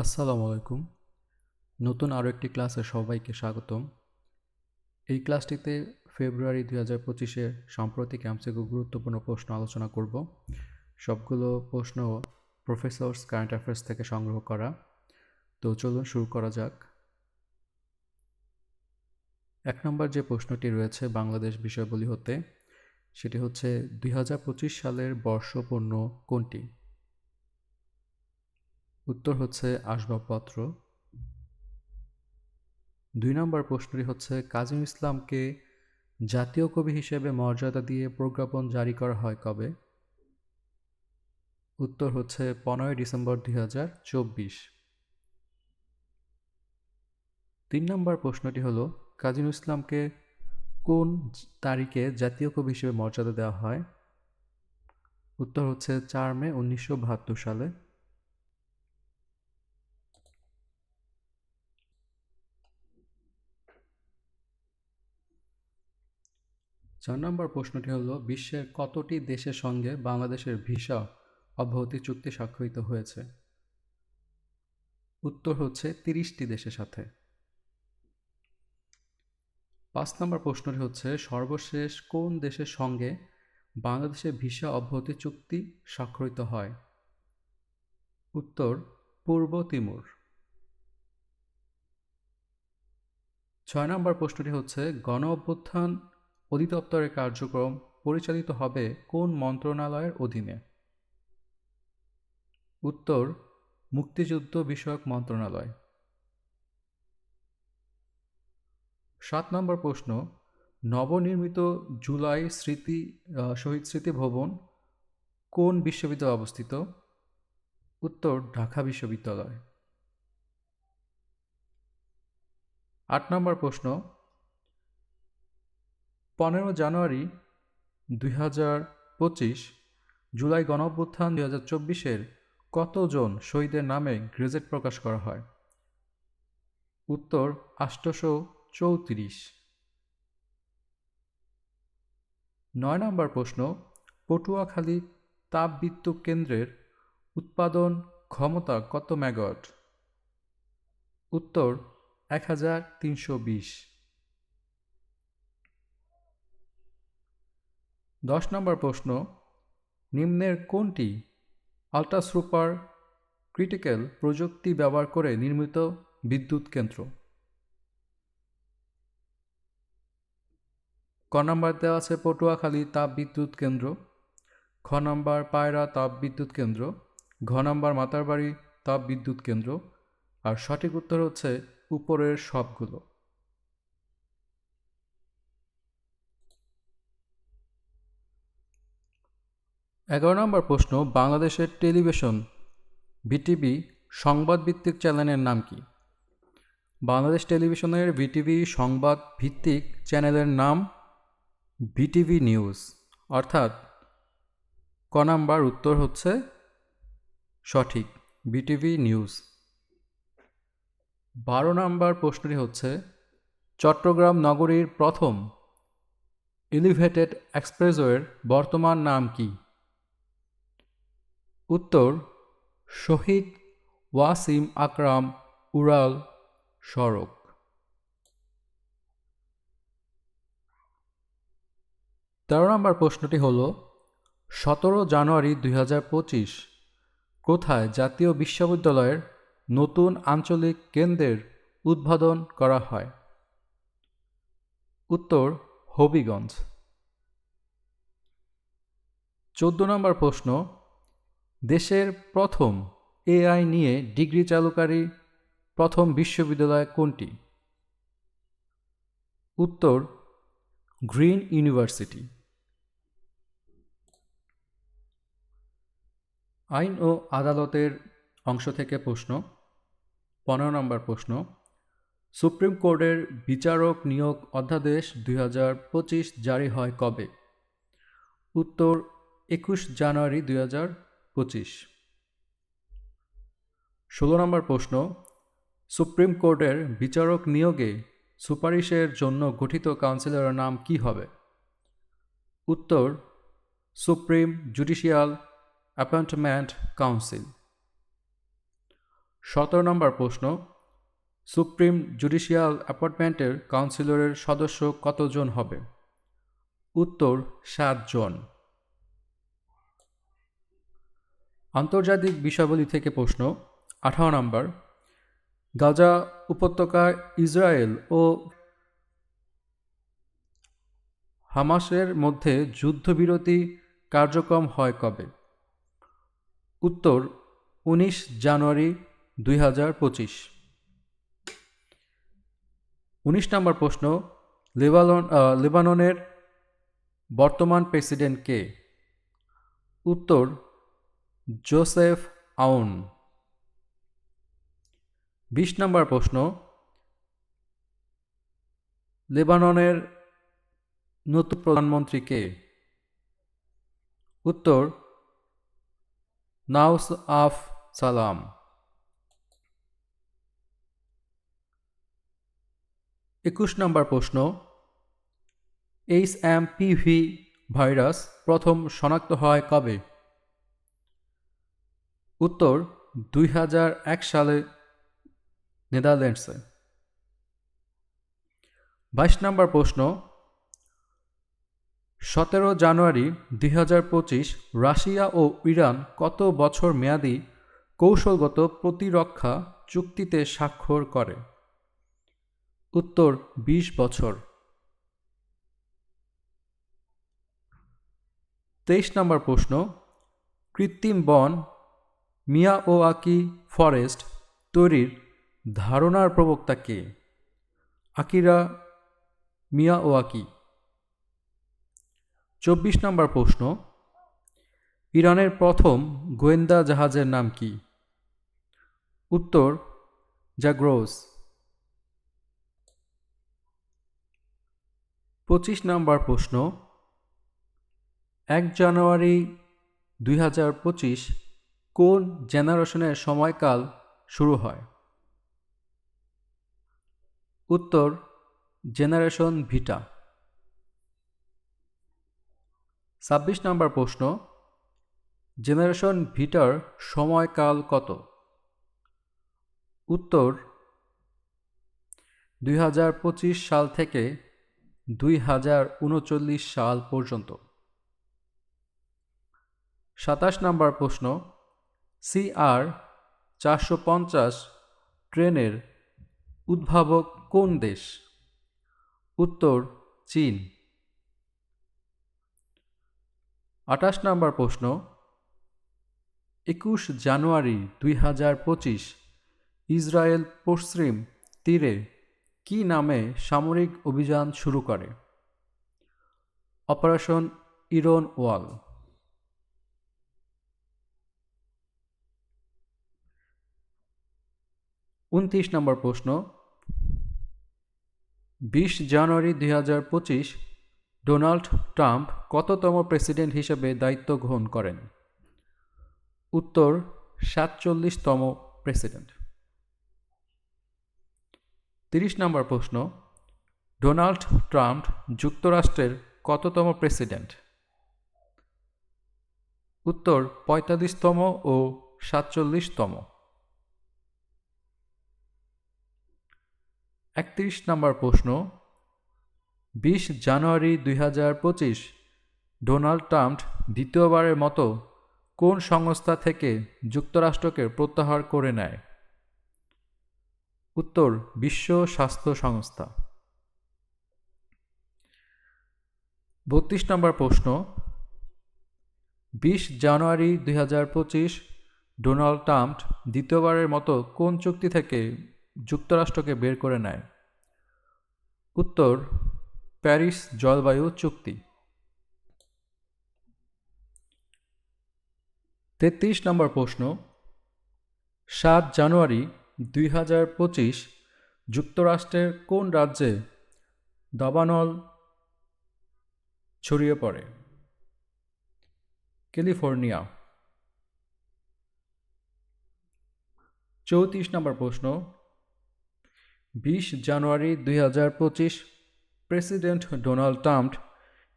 আসসালামু আলাইকুম। নতুন আরও একটি ক্লাসে সবাইকে স্বাগতম। এই ক্লাসটিতে ফেব্রুয়ারি 2025-এর সাম্প্রতিক এমসিকিউ গুরুত্বপূর্ণ প্রশ্ন আলোচনা করব। সবগুলো প্রশ্ন প্রফেসরস কারেন্ট অ্যাফেয়ার্স থেকে সংগ্রহ করা। তো চলুন শুরু করা যাক। 1 নম্বর যে প্রশ্নটি রয়েছে বাংলাদেশ বিষয়াবলী হতে, সেটি হচ্ছে 2025 সালের বর্ষপণ্য কোনটি? উত্তর হচ্ছে আসবাবপত্র। 2 নম্বর প্রশ্নটি হচ্ছে কাজী ইসলামকে জাতীয় কবি হিসেবে মর্যাদা দিয়ে প্রজ্ঞাপন জারি করা হয় কবে? উত্তর হচ্ছে 15 ডিসেম্বর 2024। 3 নম্বর প্রশ্নটি হলো কাজী ইসলামকে কোন তারিখে জাতীয় কবি হিসেবে মর্যাদা দেওয়া হয়? উত্তর হচ্ছে 4 মে 1972 সালে। 4 নম্বর প্রশ্নটি হলো বিশ্বের কতটি দেশের সঙ্গে বাংলাদেশের ভিসা অব্যাহতি চুক্তি স্বাক্ষরিত হয়েছে? উত্তর হচ্ছে 30টি দেশের সাথে। 5 নম্বর প্রশ্নটি হচ্ছে সর্বশেষ কোন দেশের সঙ্গে বাংলাদেশের ভিসা অব্যাহতি চুক্তি স্বাক্ষরিত হয়? উত্তর পূর্ব তিমুর। 6 নম্বর প্রশ্নটি হচ্ছে গণ অভ্যুত্থান অধিদপ্তরের কার্যক্রম পরিচালিত হবে কোন মন্ত্রণালয়ের অধীনে? উত্তর মুক্তিযুদ্ধ বিষয়ক মন্ত্রণালয়। 7 নম্বর প্রশ্ন নবনির্মিত জুলাই শহীদ স্মৃতি ভবন কোন বিশ্ববিদ্যালয়ে অবস্থিত? উত্তর ঢাকা বিশ্ববিদ্যালয়। 8 নম্বর প্রশ্ন 15 জানুয়ারি 2025 জুলাই গণঅভ্যুত্থান 2024-এর কতজন শহীদের নামে গেজেট প্রকাশ করা হয়? উত্তর 834। 9 নম্বর প্রশ্ন পটুয়াখালী তাপবিদ্যুৎ কেন্দ্রের উৎপাদন ক্ষমতা কত মেগাওয়াট? উত্তর 1320। 10 নম্বর প্রশ্ন নিম্নের কোনটি আল্ট্রা সুপার ক্রিটিক্যাল প্রযুক্তি ব্যবহার করে নির্মিত বিদ্যুৎ কেন্দ্র? ক নম্বর দেওয়া আছে পটুয়াখালী তাপবিদ্যুৎ কেন্দ্র, খ নম্বর পায়রা তাপবিদ্যুৎ কেন্দ্র, ঘ নম্বর মাতারবাড়ি তাপবিদ্যুৎ কেন্দ্র, আর সঠিক উত্তর হচ্ছে উপরের সবগুলো। 11 নম্বর প্রশ্ন বাংলাদেশের টেলিভিশন বিটিভি সংবাদভিত্তিক চ্যানেলের নাম কি? বাংলাদেশ টেলিভিশনের বিটিভি সংবাদ ভিত্তিক চ্যানেলের নাম বিটিভি নিউজ, অর্থাৎ ক নাম্বার উত্তর হচ্ছে সঠিক, বিটিভি নিউজ। 12 নম্বর প্রশ্নটি হচ্ছে চট্টগ্রাম নগরীর প্রথম এলিভেটেড এক্সপ্রেসওয়ের বর্তমান নাম কি? উত্তর শহীদ ওয়াসিম আকরাম উড়াল সড়ক। 13 নম্বর প্রশ্নটি হল 17 জানুয়ারি 2025 কোথায় জাতীয় বিশ্ববিদ্যালয়ের নতুন আঞ্চলিক কেন্দ্রের উদ্বোধন করা হয়? উত্তর হবিগঞ্জ। 14 নম্বর প্রশ্ন দেশের প্রথম এআই নিয়ে ডিগ্রি চালুকারী প্রথম বিশ্ববিদ্যালয় কোনটি? উত্তর গ্রিন ইউনিভার্সিটি। আইন ও আদালতের অংশ থেকে প্রশ্ন 15 নম্বর প্রশ্ন সুপ্রিম কোর্টের বিচারক নিয়োগ অধ্যাদেশ 2025 জারি হয় কবে? উত্তর 21 জানুয়ারি 2025। 16 নম্বর প্রশ্ন সুপ্রিম কোর্টের বিচারক নিয়োগে সুপারিশের জন্য গঠিত কাউন্সিলের নাম কি হবে? উত্তর সুপ্রিম জুডিশিয়াল অ্যাপয়েন্টমেন্ট কাউন্সিল। 17 নম্বর প্রশ্ন, সুপ্রিম জুডিশিয়াল অ্যাপয়েন্টমেন্টের কাউন্সিলরের সদস্য কতজন হবে? উত্তর 7 জন। আন্তর্জাতিক বিষয়াবলী থেকে প্রশ্ন 18 নম্বর, গাজা উপত্যকায় ইসরায়েল ও হামাসের মধ্যে যুদ্ধবিরতি কার্যক্রম হয় কবে? উত্তর 19 জানুয়ারি 2025। 19 নম্বর প্রশ্ন, লেবাননের বর্তমান প্রেসিডেন্ট কে? উত্তর জোসেফ আউন। 20 নম্বর প্রশ্ন, লেবাননের নতুন প্রধানমন্ত্রী কে? উত্তর নাউস আফ সালাম। 21 নম্বর প্রশ্ন, HMPV ভাইরাস প্রথম শনাক্ত হয় কবে? উত্তর 2001 সালে নেদারল্যান্ডসে। 22 নম্বর প্রশ্ন, 17 জানুয়ারি 2025 রাশিয়া ও ইরান কত বছর মেয়াদী কৌশলগত প্রতিরক্ষা চুক্তিতে স্বাক্ষর করে? উত্তর 20 বছর। 23 নম্বর প্রশ্ন, কৃত্রিম বন মিয়াওয়াকি ফরেস্ট তৈরির ধারণার প্রবক্তা কে? Akira Miyawaki. 24 নম্বর প্রশ্ন, ইরানের প্রথম গোয়েন্দা জাহাজের নাম কি? উত্তর জাগ্রোস। 25 নম্বর প্রশ্ন, 1 জানুয়ারি 2025 কোন জেনারেশনের সময়কাল শুরু হয়? উত্তর জেনারেশন ভিটা। 26 নম্বর প্রশ্ন, জেনারেশন ভিটার সময়কাল কত? উত্তর 2025 সাল থেকে 2039 সাল পর্যন্ত। 27 নম্বর প্রশ্ন, CR-450 ট্রেনের উদ্ভাবক কোন দেশ? উত্তর চীন। 28 নম্বর প্রশ্ন, 21 জানুয়ারি 2025 ইসরায়েল পশ্চিম তীরে কি নামে সামরিক অভিযান শুরু করে? অপারেশন ইরন ওয়াল। 29 নম্বর প্রশ্ন, 20 জানুয়ারি 2025 ডোনাল্ড ট্রাম্প কততম প্রেসিডেন্ট হিসেবে দায়িত্ব গ্রহণ করেন? উত্তর 47তম প্রেসিডেন্ট। 30 নম্বর প্রশ্ন, ডোনাল্ড ট্রাম্প যুক্তরাষ্ট্রের কততম প্রেসিডেন্ট? উত্তর 45তম ও 47তম। 31 নম্বর প্রশ্ন, 20 জানুয়ারি 2025 ডোনাল্ড ট্রাম্প দ্বিতীয়বারের মতো কোন সংস্থা থেকে যুক্তরাষ্ট্রকে প্রত্যাহার করে নেয়? উত্তর বিশ্ব স্বাস্থ্য সংস্থা। 32 নম্বর প্রশ্ন, 20 জানুয়ারি 2025 ডোনাল্ড ট্রাম্প দ্বিতীয়বারের মতো কোন চুক্তি থেকে যুক্তরাষ্ট্রকে বের করে নেয়? উত্তর প্যারিস জলবায়ু চুক্তি। 33 নম্বর প্রশ্ন, 7 জানুয়ারি 2025 যুক্তরাষ্ট্রের কোন রাজ্যে দাবানল ছড়িয়ে পড়ে? ক্যালিফোর্নিয়া। 34 নম্বর প্রশ্ন, 20 জানুয়ারি 2025 প্রেসিডেন্ট ডোনাল্ড ট্রাম্প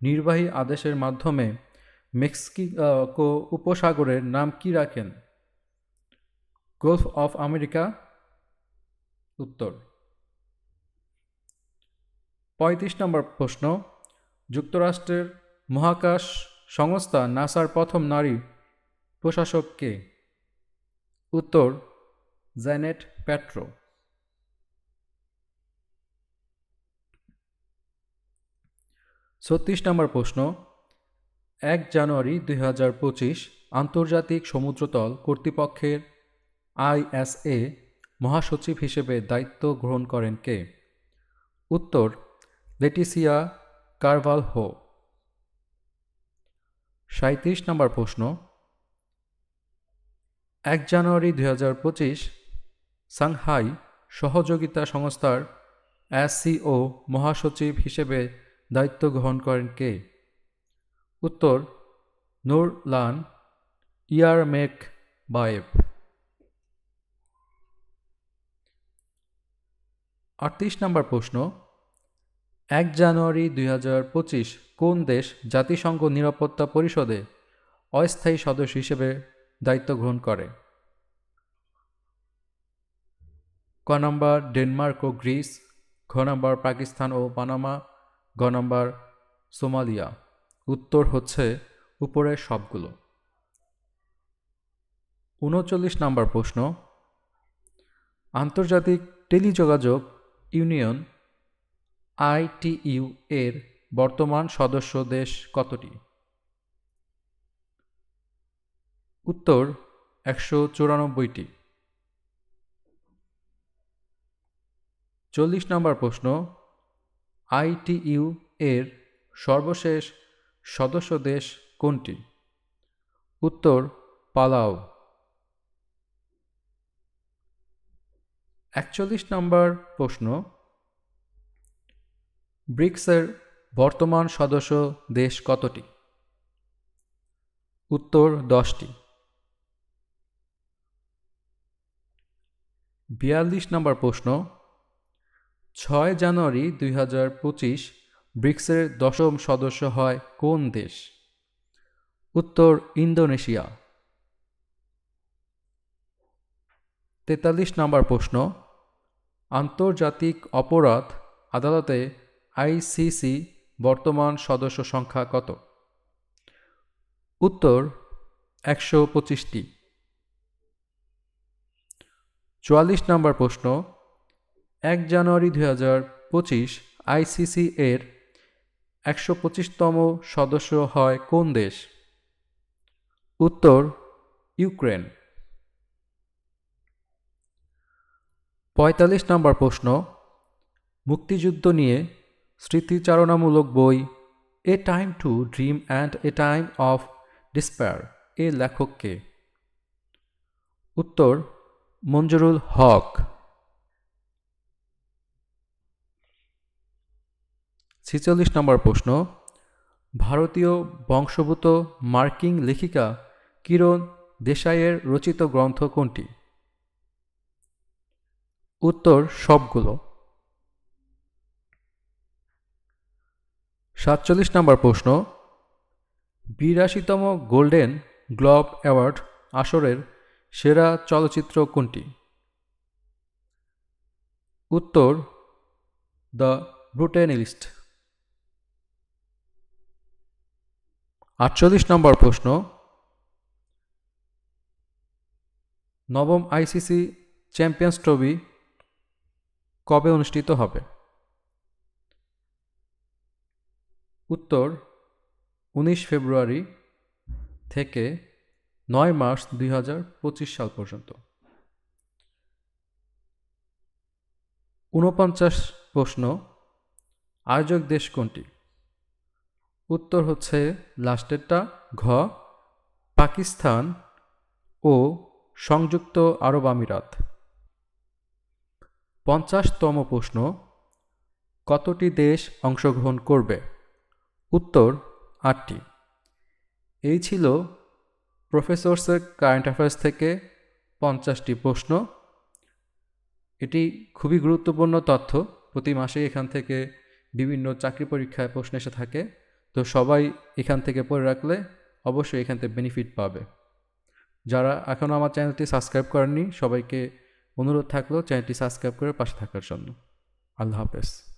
নির্বাহী আদেশের মাধ্যমে মেক্সিকো উপসাগরের নাম কি রাখেন? Golf of America. উত্তর। ৩৫ নম্বর প্রশ্ন, যুক্তরাষ্ট্রের মহাকাশ সংস্থা নাসার প্রথম নারী প্রশাসক কে? উত্তর, জ্যানেট প্যাট্রো। ৩৬ নম্বর প্রশ্ন, ১ জানুয়ারি ২০২৫ আন্তর্জাতিক সমুদ্রতল কর্তৃপক্ষের আইএসএ মহাসচিব হিসেবে দায়িত্ব গ্রহণ করেন কে? উত্তর, লেটিসিয়া কারভালহো। ৩৭ নম্বর প্রশ্ন, ১ জানুয়ারি ২০২৫ সাংহাই সহযোগিতা সংস্থার এসসিও মহাসচিব হিসেবে দায়িত্ব গ্রহণ করেন কে? উত্তর, নুরলান ইয়ারমেকবায়েভ। ৩৮ নম্বর প্রশ্ন, ১ জানুয়ারি ২০২৫ কোন দেশ জাতিসংঘ নিরাপত্তা পরিষদে অস্থায়ী সদস্য হিসেবে দায়িত্ব গ্রহণ করে? ক নম্বর ডেনমার্ক ও গ্রিস, ঘ নম্বর পাকিস্তান ও পানামা, গ নম্বর সোমালিয়া। উত্তর হচ্ছে উপরের সবগুলো। ৩৯ নম্বর প্রশ্ন, আন্তর্জাতিক টেলিযোগাযোগ ইউনিয়ন আইটিইউ এর বর্তমান সদস্য দেশ কতটি? উত্তর, ১৯৪টি। ৪০ নম্বর প্রশ্ন, আইটিইউ এর সর্বশেষ সদস্য দেশ কোনটি? উত্তর, পালাউ। ৪১ নম্বর প্রশ্ন, ব্রিক্সের বর্তমান সদস্য দেশ কতটি? উত্তর, 10টি। ৪২ নম্বর প্রশ্ন, ৬ জানুয়ারি ২০২৫ ব্রিক্সের 10ম সদস্য হয় কোন দেশ? উত্তর, ইন্দোনেশিয়া। ৪৩ নম্বর প্রশ্ন, আন্তর্জাতিক অপরাধ আদালতে আইসিসি বর্তমান সদস্য সংখ্যা কত? উত্তর, ১২৫টি। ৪৪ নম্বর প্রশ্ন, ১ জানুয়ারি ২০২৫ আইসিসি এর ১২৫তম সদস্য হয় কোন দেশ? উত্তর, ইউক্রেন। ৪৫ নম্বর প্রশ্ন, মুক্তিযুদ্ধ নিয়ে স্মৃতিচারণামূলক বই এ time to dream and a time of despair এর লেখক কে? উত্তর, মঞ্জুরুল হক। ৪৬ নম্বর প্রশ্ন, ভারতীয় বংশোদ্ভূত মার্কিন লেখিকা কিরণ দেশাইয়ের রচিত গ্রন্থ কোনটি? উত্তর, সবগুলো। ৪৭ নম্বর প্রশ্ন, ৮২তম গোল্ডেন গ্লোব অ্যাওয়ার্ড আসরের সেরা চলচ্চিত্র কোনটি? উত্তর, দ্য ব্রুটেনিস্ট। ৪৮ নম্বর প্রশ্ন, নবম আইসিসি চ্যাম্পিয়ন্স ট্রফি কবে অনুষ্ঠিত হবে? উত্তর, ১৯ ফেব্রুয়ারি থেকে ৯ মার্চ ২০২৫ সাল পর্যন্ত। ৪৯ প্রশ্ন, আয়োজক দেশ কোনটি? উত্তর হচ্ছে লাস্টেরটা, ঘ পাকিস্তান ও সংযুক্ত আরব আমিরাত। ৫০তম প্রশ্ন, কতটি দেশ অংশগ্রহণ করবে? উত্তর, ৮টি। এই ছিল প্রফেসরসের কারেন্ট অ্যাফেয়ার্স থেকে ৫০টি প্রশ্ন। এটি খুবই গুরুত্বপূর্ণ তথ্য, প্রতি মাসে এখান থেকে বিভিন্ন চাকরি পরীক্ষায় প্রশ্ন এসে থাকে, তো সবাই এখান থেকে পড়ে রাখলে অবশ্যই এখান থেকে বেনিফিট পাবে। যারা এখনও আমার চ্যানেলটি সাবস্ক্রাইব করেননি সবাইকে অনুরোধ থাকলো চ্যানেলটি সাবস্ক্রাইব করে পাশে থাকার জন্য। আল্লাহ হাফেজ।